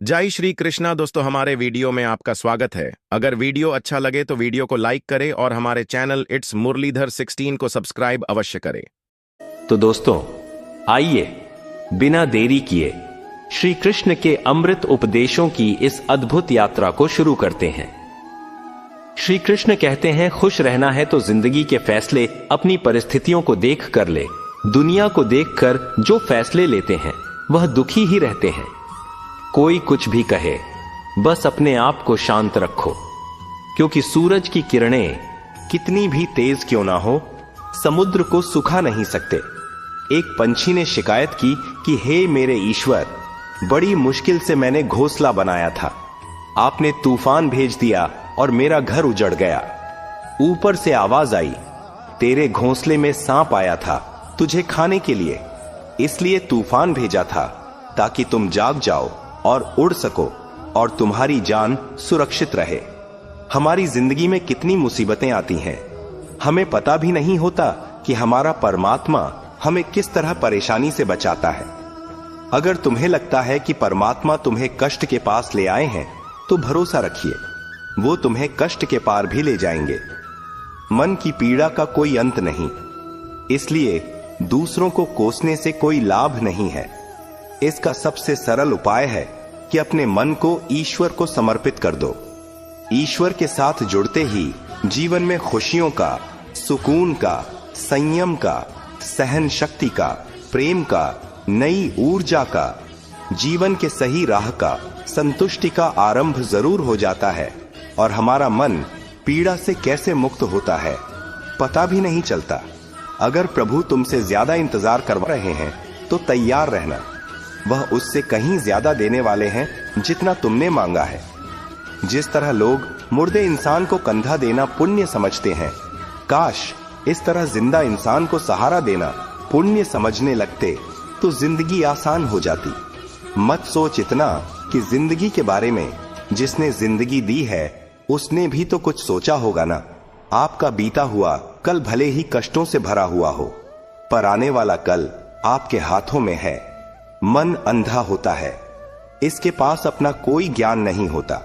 जय श्री कृष्णा दोस्तों, हमारे वीडियो में आपका स्वागत है। अगर वीडियो अच्छा लगे तो वीडियो को लाइक करें और हमारे चैनल इट्स मुरलीधर 16 को सब्सक्राइब अवश्य करें। तो दोस्तों, आइए बिना देरी किए श्री कृष्ण के अमृत उपदेशों की इस अद्भुत यात्रा को शुरू करते हैं। श्री कृष्ण कहते हैं, खुश रहना है तो जिंदगी के फैसले अपनी परिस्थितियों को देख कर ले। दुनिया को देखकर जो फैसले लेते हैं वह दुखी ही रहते हैं। कोई कुछ भी कहे, बस अपने आप को शांत रखो, क्योंकि सूरज की किरणें कितनी भी तेज क्यों ना हो, समुद्र को सुखा नहीं सकते। एक पंछी ने शिकायत की कि हे मेरे ईश्वर, बड़ी मुश्किल से मैंने घोंसला बनाया था, आपने तूफान भेज दिया और मेरा घर उजड़ गया। ऊपर से आवाज आई, तेरे घोंसले में सांप आया था तुझे खाने के लिए, इसलिए तूफान भेजा था ताकि तुम जाग जाओ और उड़ सको और तुम्हारी जान सुरक्षित रहे। हमारी जिंदगी में कितनी मुसीबतें आती हैं, हमें पता भी नहीं होता कि हमारा परमात्मा हमें किस तरह परेशानी से बचाता है। अगर तुम्हें लगता है कि परमात्मा तुम्हें कष्ट के पास ले आए हैं तो भरोसा रखिए, वो तुम्हें कष्ट के पार भी ले जाएंगे। मन की पीड़ा का कोई अंत नहीं, इसलिए दूसरों को कोसने से कोई लाभ नहीं है। इसका सबसे सरल उपाय है कि अपने मन को ईश्वर को समर्पित कर दो। ईश्वर के साथ जुड़ते ही जीवन में खुशियों का, सुकून का, संयम का, सहन शक्ति का, प्रेम का, नई ऊर्जा का, जीवन के सही राह का, संतुष्टि का आरंभ जरूर हो जाता है और हमारा मन पीड़ा से कैसे मुक्त होता है पता भी नहीं चलता। अगर प्रभु तुमसे ज्यादा इंतजार करवा रहे हैं तो तैयार रहना, वह उससे कहीं ज्यादा देने वाले हैं जितना तुमने मांगा है। जिस तरह लोग मुर्दे इंसान को कंधा देना पुण्य समझते हैं, काश इस तरह जिंदा इंसान को सहारा देना पुण्य समझने लगते तो जिंदगी आसान हो जाती। मत सोच इतना कि जिंदगी के बारे में जिसने जिंदगी दी है उसने भी तो कुछ सोचा होगा ना। आपका बीता हुआ कल भले ही कष्टों से भरा हुआ हो, पर आने वाला कल आपके हाथों में है। मन अंधा होता है, इसके पास अपना कोई ज्ञान नहीं होता।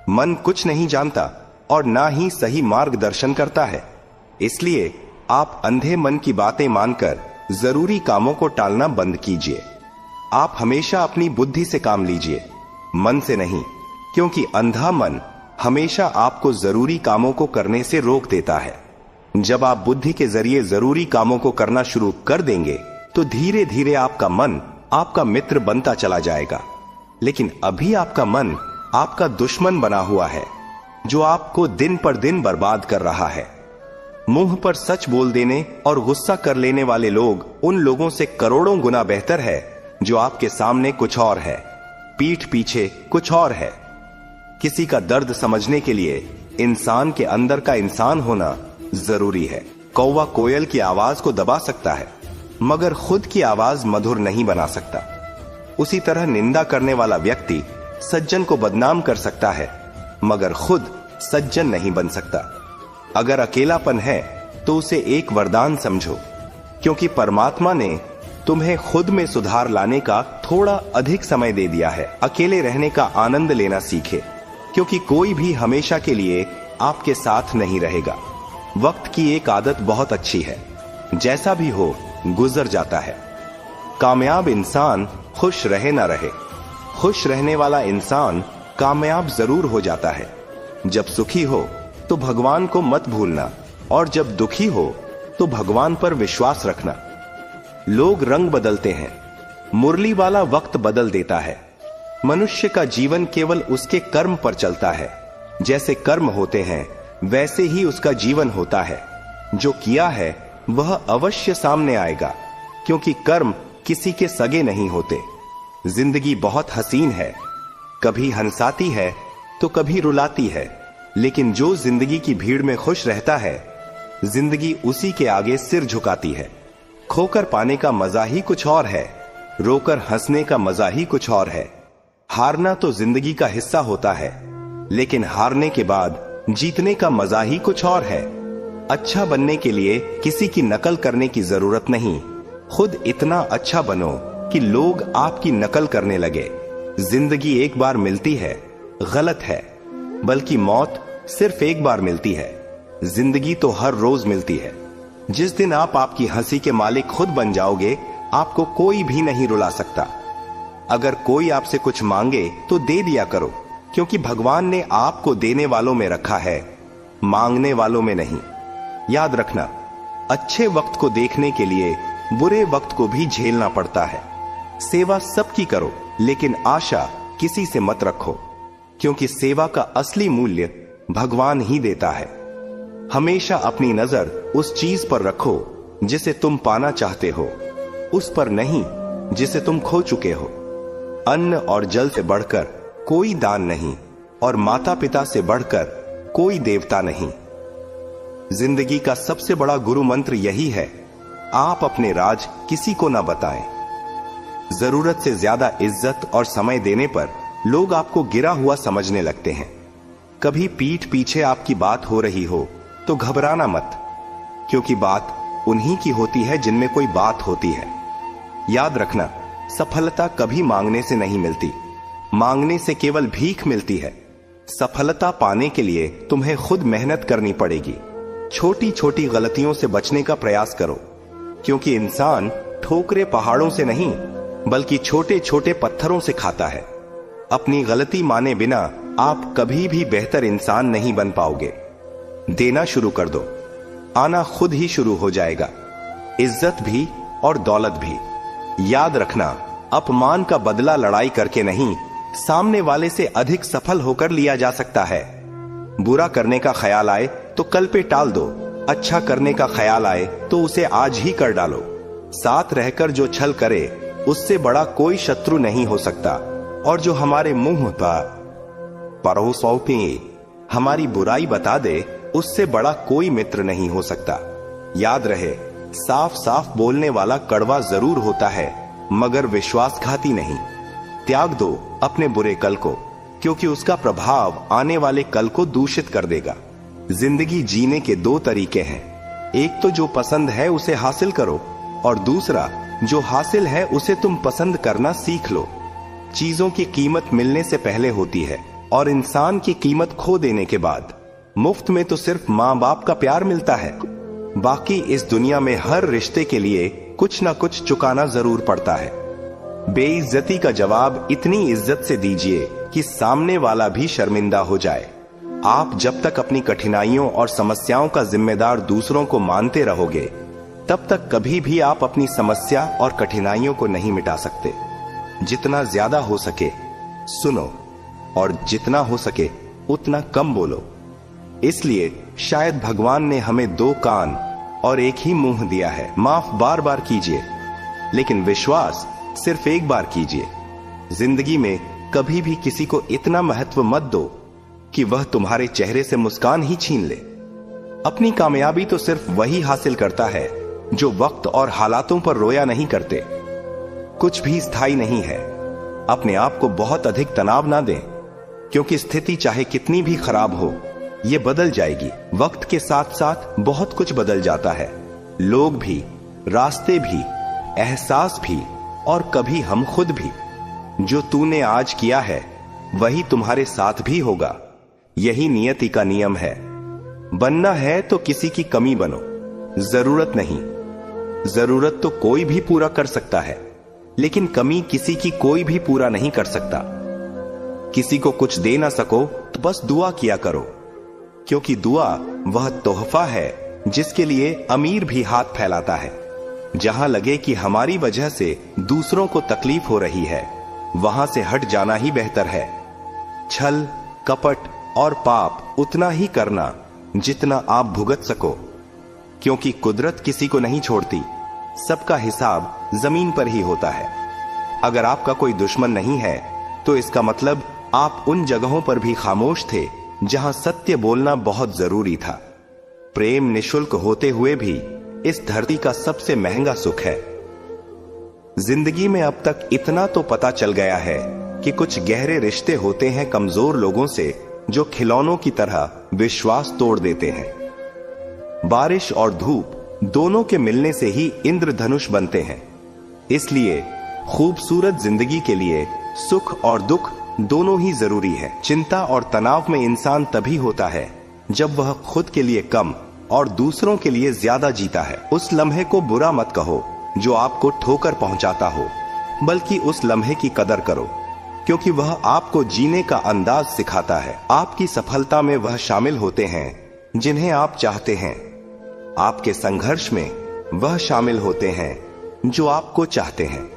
मन कुछ नहीं जानता और ना ही सही मार्गदर्शन करता है, इसलिए आप अंधे मन की बातें मानकर जरूरी कामों को टालना बंद कीजिए। आप हमेशा अपनी बुद्धि से काम लीजिए, मन से नहीं, क्योंकि अंधा मन हमेशा आपको जरूरी कामों को करने से रोक देता है। जब आप बुद्धि के जरिए जरूरी कामों को करना शुरू कर देंगे तो धीरे धीरे आपका मन आपका मित्र बनता चला जाएगा। लेकिन अभी आपका मन आपका दुश्मन बना हुआ है, जो आपको दिन पर दिन बर्बाद कर रहा है। मुंह पर सच बोल देने और गुस्सा कर लेने वाले लोग उन लोगों से करोड़ों गुना बेहतर है जो आपके सामने कुछ और है, पीठ पीछे कुछ और है। किसी का दर्द समझने के लिए इंसान के अंदर का इंसान होना जरूरी है। कौवा कोयल की आवाज को दबा सकता है, मगर खुद की आवाज मधुर नहीं बना सकता। उसी तरह निंदा करने वाला व्यक्ति सज्जन को बदनाम कर सकता है, मगर खुद सज्जन नहीं बन सकता। अगर अकेलापन है तो उसे एक वरदान समझो, क्योंकि परमात्मा ने तुम्हें खुद में सुधार लाने का थोड़ा अधिक समय दे दिया है। अकेले रहने का आनंद लेना सीखे, क्योंकि कोई भी हमेशा के लिए आपके साथ नहीं रहेगा। वक्त की एक आदत बहुत अच्छी है, जैसा भी हो गुजर जाता है। कामयाब इंसान खुश रहे ना रहे, खुश रहने वाला इंसान कामयाब जरूर हो जाता है। जब सुखी हो तो भगवान को मत भूलना, और जब दुखी हो तो भगवान पर विश्वास रखना। लोग रंग बदलते हैं, मुरली वाला वक्त बदल देता है। मनुष्य का जीवन केवल उसके कर्म पर चलता है। जैसे कर्म होते हैं वैसे ही उसका जीवन होता है। जो किया है वह अवश्य सामने आएगा, क्योंकि कर्म किसी के सगे नहीं होते। जिंदगी बहुत हसीन है, कभी हंसाती है तो कभी रुलाती है, लेकिन जो जिंदगी की भीड़ में खुश रहता है, जिंदगी उसी के आगे सिर झुकाती है। खोकर पाने का मजा ही कुछ और है, रोकर हंसने का मजा ही कुछ और है। हारना तो जिंदगी का हिस्सा होता है, लेकिन हारने के बाद जीतने का मजा ही कुछ और है। अच्छा बनने के लिए किसी की नकल करने की जरूरत नहीं, खुद इतना अच्छा बनो कि लोग आपकी नकल करने लगे। जिंदगी एक बार मिलती है गलत है, बल्कि मौत सिर्फ एक बार मिलती है। जिंदगी तो हर रोज मिलती है। जिस दिन आप आपकी हंसी के मालिक खुद बन जाओगे, आपको कोई भी नहीं रुला सकता। अगर कोई आपसे कुछ मांगे तो दे दिया करो, क्योंकि भगवान ने आपको देने वालों में रखा है, मांगने वालों में नहीं। याद रखना, अच्छे वक्त को देखने के लिए बुरे वक्त को भी झेलना पड़ता है। सेवा सबकी करो, लेकिन आशा किसी से मत रखो, क्योंकि सेवा का असली मूल्य भगवान ही देता है। हमेशा अपनी नजर उस चीज पर रखो जिसे तुम पाना चाहते हो, उस पर नहीं जिसे तुम खो चुके हो। अन्न और जल से बढ़कर कोई दान नहीं, और माता पिता से बढ़कर कोई देवता नहीं। जिंदगी का सबसे बड़ा गुरु मंत्र यही है, आप अपने राज किसी को ना बताएं। जरूरत से ज्यादा इज्जत और समय देने पर लोग आपको गिरा हुआ समझने लगते हैं। कभी पीठ पीछे आपकी बात हो रही हो तो घबराना मत, क्योंकि बात उन्हीं की होती है जिनमें कोई बात होती है। याद रखना, सफलता कभी मांगने से नहीं मिलती, मांगने से केवल भीख मिलती है। सफलता पाने के लिए तुम्हें खुद मेहनत करनी पड़ेगी। छोटी छोटी गलतियों से बचने का प्रयास करो, क्योंकि इंसान ठोकरे पहाड़ों से नहीं, बल्कि छोटे छोटे पत्थरों से खाता है। अपनी गलती माने बिना आप कभी भी बेहतर इंसान नहीं बन पाओगे। देना शुरू कर दो, आना खुद ही शुरू हो जाएगा, इज्जत भी और दौलत भी। याद रखना, अपमान का बदला लड़ाई करके नहीं, सामने वाले से अधिक सफल होकर लिया जा सकता है। बुरा करने का ख्याल आए तो कल पे टाल दो, अच्छा करने का ख्याल आए तो उसे आज ही कर डालो। साथ रहकर जो छल करे, उससे बड़ा कोई शत्रु नहीं हो सकता, और जो हमारे मुंह पर परोसों पे हमारी बुराई बता दे, उससे बड़ा कोई मित्र नहीं हो सकता। याद रहे, साफ साफ बोलने वाला कड़वा जरूर होता है, मगर विश्वासघाती नहीं। त्याग दो अपने बुरे कल को, क्योंकि उसका प्रभाव आने वाले कल को दूषित कर देगा। जिंदगी जीने के दो तरीके हैं, एक तो जो पसंद है उसे हासिल करो, और दूसरा जो हासिल है उसे तुम पसंद करना सीख लो। चीजों की कीमत मिलने से पहले होती है, और इंसान की कीमत खो देने के बाद। मुफ्त में तो सिर्फ माँ बाप का प्यार मिलता है, बाकी इस दुनिया में हर रिश्ते के लिए कुछ ना कुछ चुकाना जरूर पड़ता है। बेइज्जती का जवाब इतनी इज्जत से दीजिए कि सामने वाला भी शर्मिंदा हो जाए। आप जब तक अपनी कठिनाइयों और समस्याओं का जिम्मेदार दूसरों को मानते रहोगे, तब तक कभी भी आप अपनी समस्या और कठिनाइयों को नहीं मिटा सकते। जितना ज्यादा हो सके सुनो, और जितना हो सके उतना कम बोलो। इसलिए शायद भगवान ने हमें दो कान और एक ही मुंह दिया है। माफ बार बार कीजिए, लेकिन विश्वास सिर्फ एक बार कीजिए। जिंदगी में कभी भी किसी को इतना महत्व मत दो कि वह तुम्हारे चेहरे से मुस्कान ही छीन ले। अपनी कामयाबी तो सिर्फ वही हासिल करता है जो वक्त और हालातों पर रोया नहीं करते। कुछ भी स्थायी नहीं है। अपने आप को बहुत अधिक तनाव ना दें, क्योंकि स्थिति चाहे कितनी भी खराब हो, ये बदल जाएगी। वक्त के साथ साथ बहुत कुछ बदल जाता है, लोग भी, रास्ते भी, एहसास भी, और कभी हम खुद भी। जो तूने आज किया है वही तुम्हारे साथ भी होगा। यही नियति का नियम है। बनना है तो किसी की कमी बनो, जरूरत नहीं। जरूरत तो कोई भी पूरा कर सकता है, लेकिन कमी किसी की कोई भी पूरा नहीं कर सकता। किसी को कुछ दे ना सको तो बस दुआ किया करो, क्योंकि दुआ वह तोहफा है जिसके लिए अमीर भी हाथ फैलाता है। जहां लगे कि हमारी वजह से दूसरों को तकलीफ हो रही है, वहां से हट जाना ही बेहतर है। छल, कपट और पाप उतना ही करना जितना आप भुगत सको, क्योंकि कुदरत किसी को नहीं छोड़ती। सबका हिसाब जमीन पर ही होता है। अगर आपका कोई दुश्मन नहीं है, तो इसका मतलब आप उन जगहों पर भी खामोश थे जहां सत्य बोलना बहुत जरूरी था। प्रेम निशुल्क होते हुए भी इस धरती का सबसे महंगा सुख है। जिंदगी में अब तक इतना तो पता चल गया है कि कुछ गहरे रिश्ते होते हैं कमजोर लोगों से, जो खिलौनों की तरह विश्वास तोड़ देते हैं। बारिश और धूप दोनों के मिलने से ही इंद्रधनुष बनते हैं। इसलिए खूबसूरत जिंदगी के लिए सुख और दुख दोनों ही जरूरी है। चिंता और तनाव में इंसान तभी होता है जब वह खुद के लिए कम और दूसरों के लिए ज्यादा जीता है। उस लम्हे को बुरा मत कहो जो आपको ठोकर पहुंचाता हो, बल्कि उस लम्हे की कदर करो, क्योंकि वह आपको जीने का अंदाज सिखाता है। आपकी सफलता में वह शामिल होते हैं जिन्हें आप चाहते हैं। आपके संघर्ष में वह शामिल होते हैं जो आपको चाहते हैं।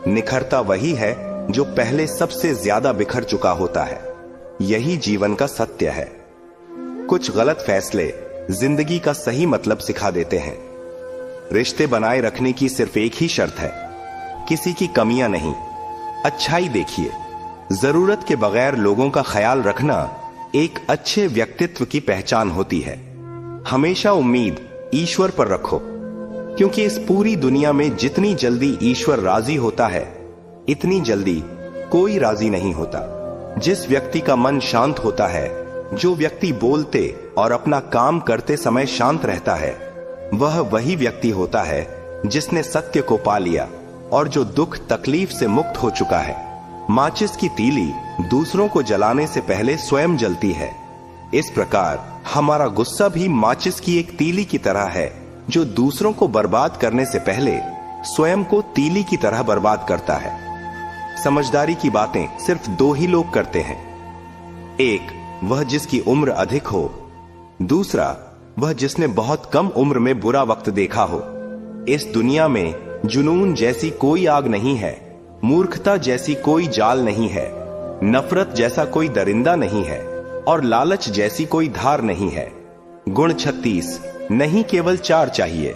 निखरता वही है जो पहले सबसे ज्यादा बिखर चुका होता है। यही जीवन का सत्य है। कुछ गलत फैसले जिंदगी का सही मतलब सिखा देते हैं। रिश्ते बनाए रखने की सिर्फ एक ही शर्त है, किसी की कमियां नहीं, अच्छाई देखिए। जरूरत के बगैर लोगों का ख्याल रखना एक अच्छे व्यक्तित्व की पहचान होती है। हमेशा उम्मीद ईश्वर पर रखो, क्योंकि इस पूरी दुनिया में जितनी जल्दी ईश्वर राजी होता है, इतनी जल्दी कोई राजी नहीं होता। जिस व्यक्ति का मन शांत होता है, जो व्यक्ति बोलते और अपना काम करते समय शांत रहता है, वह वही व्यक्ति होता है जिसने सत्य को पा लिया और जो दुख तकलीफ से मुक्त हो चुका है। माचिस की तीली दूसरों को जलाने से पहले स्वयं जलती है। इस प्रकार हमारा गुस्सा भी माचिस की एक तीली की तरह है, जो दूसरों को बर्बाद करने से पहले स्वयं को तीली की तरह बर्बाद करता है। समझदारी की बातें सिर्फ दो ही लोग करते हैं। एक, वह जिसकी उम्र अधिक हो। दूसरा, वह जिसने बहुत कम उम्र में बुरा वक्त देखा हो। इस दुनिया में जुनून जैसी कोई आग नहीं है, मूर्खता जैसी कोई जाल नहीं है, नफरत जैसा कोई दरिंदा नहीं है और लालच जैसी कोई धार नहीं है। गुण 36 नहीं, केवल 4 चाहिए।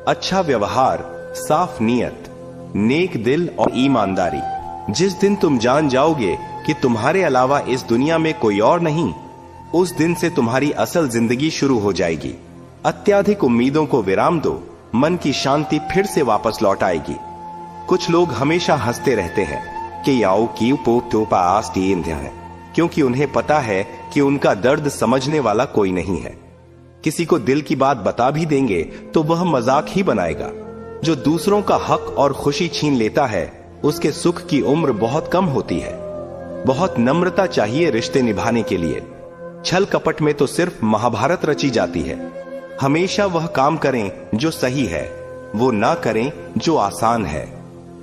अच्छा व्यवहार, साफ नियत, नेक दिल और ईमानदारी। जिस दिन तुम जान जाओगे कि तुम्हारे अलावा इस दुनिया में कोई और नहीं, उस दिन से तुम्हारी असल जिंदगी शुरू हो जाएगी। अत्याधिक उम्मीदों को विराम दो, मन की शांति फिर से वापस लौट आएगी। कुछ लोग हमेशा हंसते रहते हैं कि याओ की पोपा आस्तीन है, क्योंकि उन्हें पता है कि उनका दर्द समझने वाला कोई नहीं है। किसी को दिल की बात बता भी देंगे तो वह मजाक ही बनाएगा। जो दूसरों का हक और खुशी छीन लेता है, उसके सुख की उम्र बहुत कम होती है। बहुत नम्रता चाहिए रिश्ते निभाने के लिए। छल कपट में तो सिर्फ महाभारत रची जाती है। हमेशा वह काम करें जो सही है, वो ना करें जो आसान है।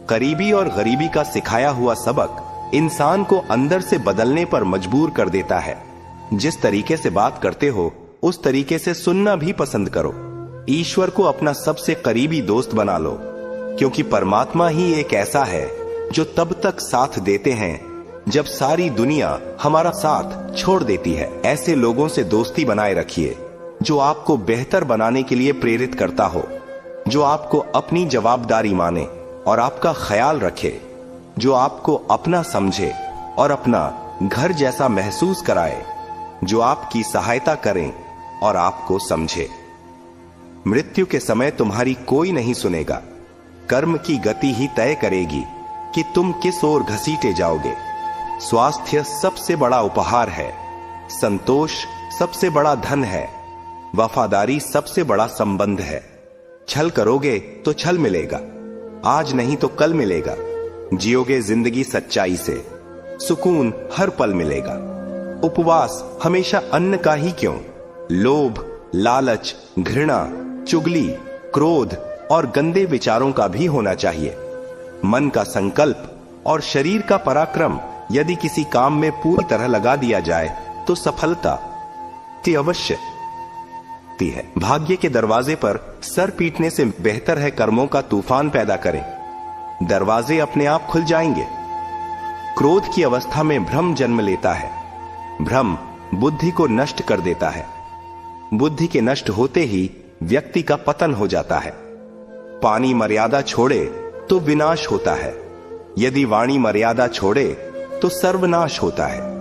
करीबी और गरीबी का सिखाया हुआ सबक इंसान को अंदर से बदलने पर मजबूर कर देता है। जिस तरीके से बात करते हो, उस तरीके से सुनना भी पसंद करो। ईश्वर को अपना सबसे करीबी दोस्त बना लो, क्योंकि परमात्मा ही एक ऐसा है जो तब तक साथ देते हैं जब सारी दुनिया हमारा साथ छोड़ देती है। ऐसे लोगों से दोस्ती बनाए रखिए जो आपको बेहतर बनाने के लिए प्रेरित करता हो, जो आपको अपनी जवाबदारी माने और आपका ख्याल रखे, जो आपको अपना समझे और अपना घर जैसा महसूस कराए, जो आपकी सहायता करें और आपको समझे। मृत्यु के समय तुम्हारी कोई नहीं सुनेगा। कर्म की गति ही तय करेगी कि तुम किस ओर घसीटे जाओगे। स्वास्थ्य सबसे बड़ा उपहार है, संतोष सबसे बड़ा धन है, वफादारी सबसे बड़ा संबंध है। छल करोगे तो छल मिलेगा, आज नहीं तो कल मिलेगा। जियोगे जिंदगी सच्चाई से, सुकून हर पल मिलेगा। उपवास हमेशा अन्न का ही क्यों, लोभ, लालच, घृणा, चुगली, क्रोध और गंदे विचारों का भी होना चाहिए। मन का संकल्प और शरीर का पराक्रम यदि किसी काम में पूरी तरह लगा दिया जाए तो सफलता अवश्य है। भाग्य के दरवाजे पर सर पीटने से बेहतर है कर्मों का तूफान पैदा करें। दरवाजे अपने आप खुल जाएंगे। क्रोध की अवस्था में भ्रम जन्म लेता है। भ्रम बुद्धि को नष्ट कर देता है। बुद्धि के नष्ट होते ही व्यक्ति का पतन हो जाता है। पानी मर्यादा छोड़े तो विनाश होता है, यदि वाणी मर्यादा छोड़े तो सर्वनाश होता है।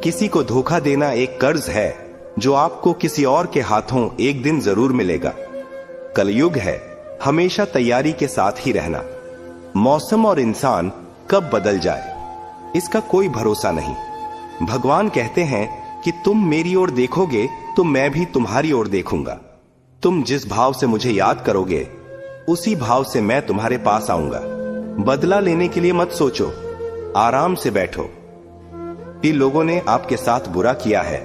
किसी को धोखा देना एक कर्ज है जो आपको किसी और के हाथों एक दिन जरूर मिलेगा। कलयुग है, हमेशा तैयारी के साथ ही रहना। मौसम और इंसान कब बदल जाए इसका कोई भरोसा नहीं। भगवान कहते हैं कि तुम मेरी ओर देखोगे तो मैं भी तुम्हारी ओर देखूंगा। तुम जिस भाव से मुझे याद करोगे उसी भाव से मैं तुम्हारे पास आऊंगा। बदला लेने के लिए मत सोचो, आराम से बैठो। कि लोगों ने आपके साथ बुरा किया है,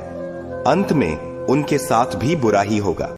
अंत में उनके साथ भी बुरा ही होगा।